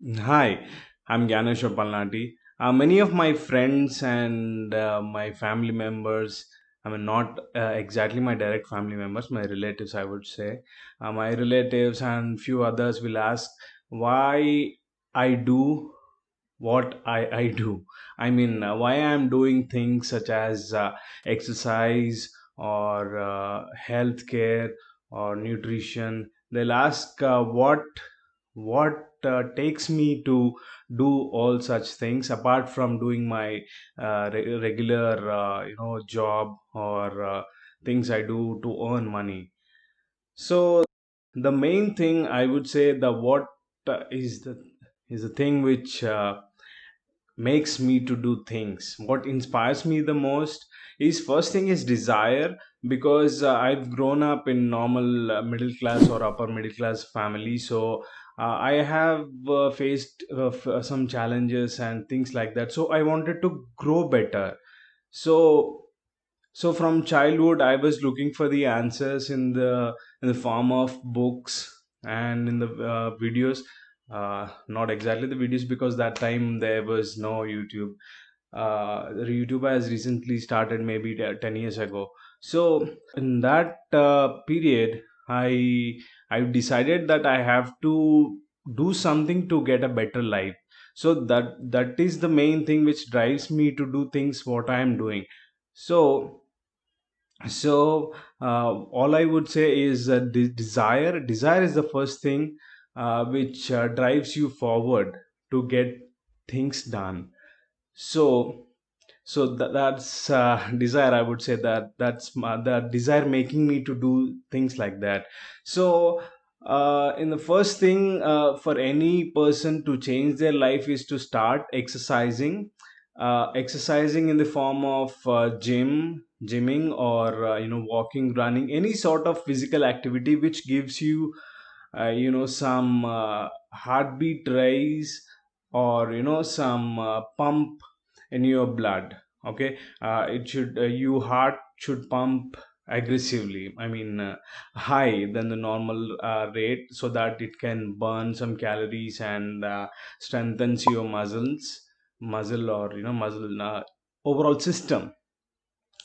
Hi, I'm Gyanesh Palnati. Many of my friends and my family members, I mean, not exactly my direct family members, my relatives, I would say, my relatives and few others will ask why I do what I do. I mean, why I'm doing things such as exercise or healthcare or nutrition. They'll ask what takes me to do all such things apart from doing my regular job or things I do to earn money. So the main thing I would say, the what is the thing which makes me to do things. What inspires me the most is, first thing is desire, because I've grown up in normal middle class or upper middle class family. So I have faced some challenges and things like that, so I wanted to grow better. So so from childhood I was looking for the answers in the form of books and in the videos. Not exactly the videos, because that time there was no YouTube. The YouTube has recently started, maybe 10 years ago. So in that period, I decided that I have to do something to get a better life. So that is the main thing which drives me to do things what I am doing. So so all I would say is desire is the first thing which drives you forward to get things done. So that's desire, I would say, the desire making me to do things like that. So in the first thing, for any person to change their life is to start exercising. Exercising in the form of gymming, or walking, running, any sort of physical activity which gives you some heartbeat rise, or some pump in your blood. Okay. It should Your heart should pump aggressively, I mean, high than the normal rate, so that it can burn some calories and strengthens your muscle, or muscle overall system.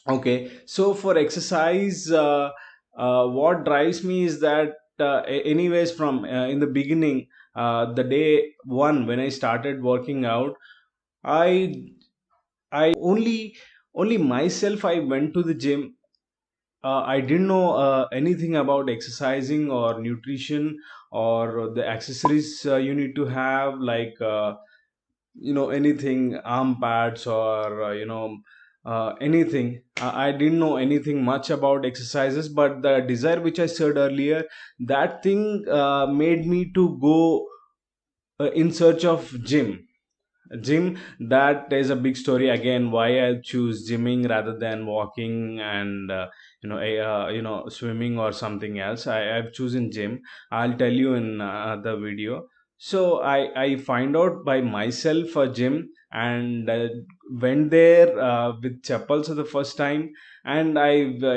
Okay, so for exercise, what drives me is that, anyways, from in the beginning, the day one when I started working out, I I only myself I went to the gym. I didn't know anything about exercising or nutrition or the accessories you need to have, like anything, arm pads, or anything. I didn't know anything much about exercises, but the desire which I said earlier, that thing made me to go in search of gym. That is a big story again, why I choose gymming rather than walking and swimming or something else. I've chosen gym. I'll tell you in the video. So I find out by myself a gym, and went there with chapels for the first time. And I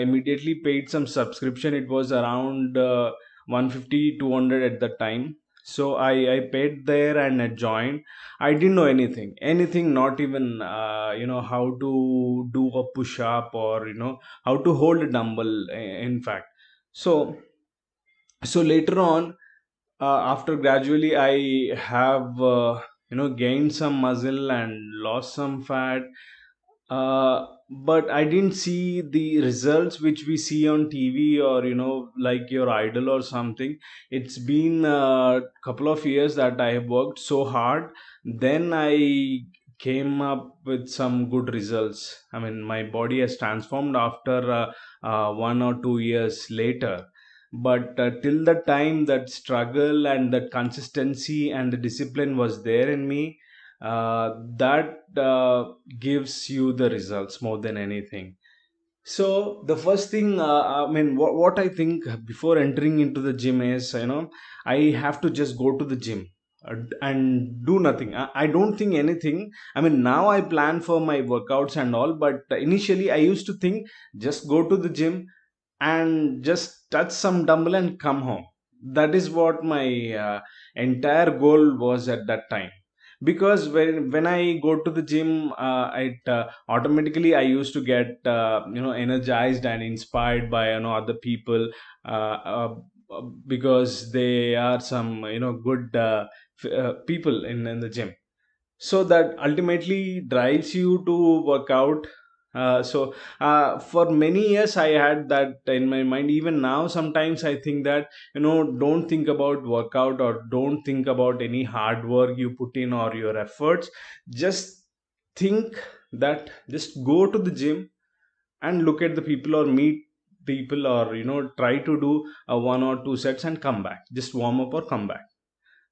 immediately paid some subscription. It was around 150 at the time. So I paid there and I joined. I didn't know anything, not even how to do a push up, or how to hold a dumbbell. In fact, so so later on, after gradually I have gained some muscle and lost some fat. But I didn't see the results which we see on TV, or like your idol or something. It's been a couple of years that I have worked so hard. Then I came up with some good results. I mean, my body has transformed after 1 or 2 years later. But till the time, that struggle and that consistency and the discipline was there in me, that gives you the results more than anything. So the first thing, I mean, what I think before entering into the gym is, I have to just go to the gym and do nothing. I don't think anything. I mean, now I plan for my workouts and all, but initially I used to think, just go to the gym and just touch some dumbbell and come home. That is what my entire goal was at that time. Because when I go to the gym, it automatically I used to get energized and inspired by other people, uh, uh, because they are some good people in the gym. So that ultimately drives you to work out. For many years I had that in my mind. Even now sometimes I think that, don't think about workout, or don't think about any hard work you put in or your efforts. Just think that just go to the gym and look at the people, or meet people, or try to do a 1 or 2 sets and come back, just warm up or come back.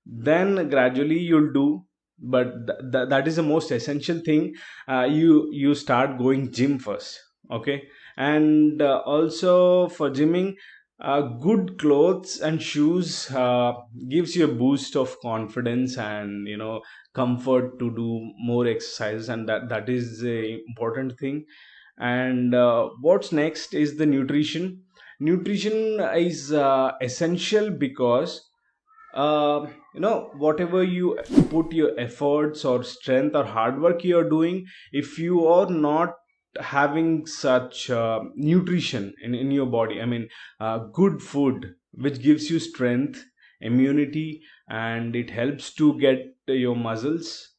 Then gradually you'll do. But that is the most essential thing. You start going gym first. Okay. And also for gymming, good clothes and shoes gives you a boost of confidence and comfort to do more exercise, and that is a important thing. And what's next is the nutrition. Nutrition is essential because whatever you put your efforts or strength or hard work you are doing, if you are not having such nutrition in your body, I mean, good food which gives you strength, immunity, and it helps to get your muscles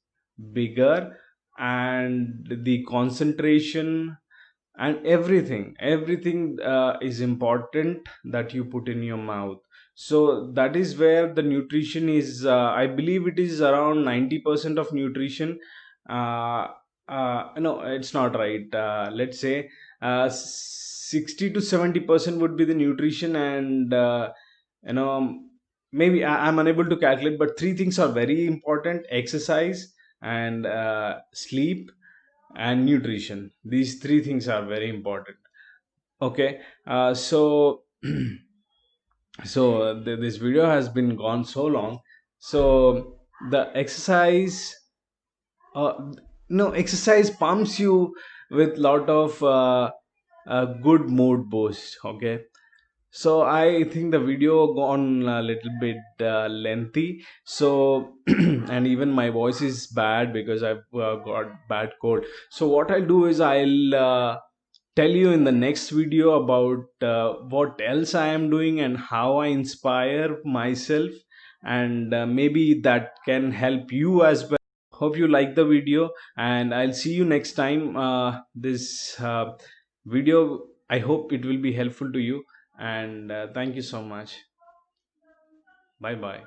bigger, and the concentration, and everything is important that you put in your mouth. So that is where the nutrition is. I believe it is around 90% of nutrition. No, it's not right. Let's say 60 to 70% would be the nutrition, and you know maybe I'm unable to calculate, but three things are very important: exercise, and sleep, and nutrition. These three things are very important. Okay. So this video has been gone so long. So the exercise, uh, no, exercise pumps you with lot of good mood boost. Okay. So I think the video gone a little bit lengthy. So and even my voice is bad because I've got bad cold. So what I'll do is I'll tell you in the next video about what else I am doing and how I inspire myself, and maybe that can help you as well. Hope you like the video, and I'll see you next time. This video, I hope it will be helpful to you, and thank you so much. Bye bye.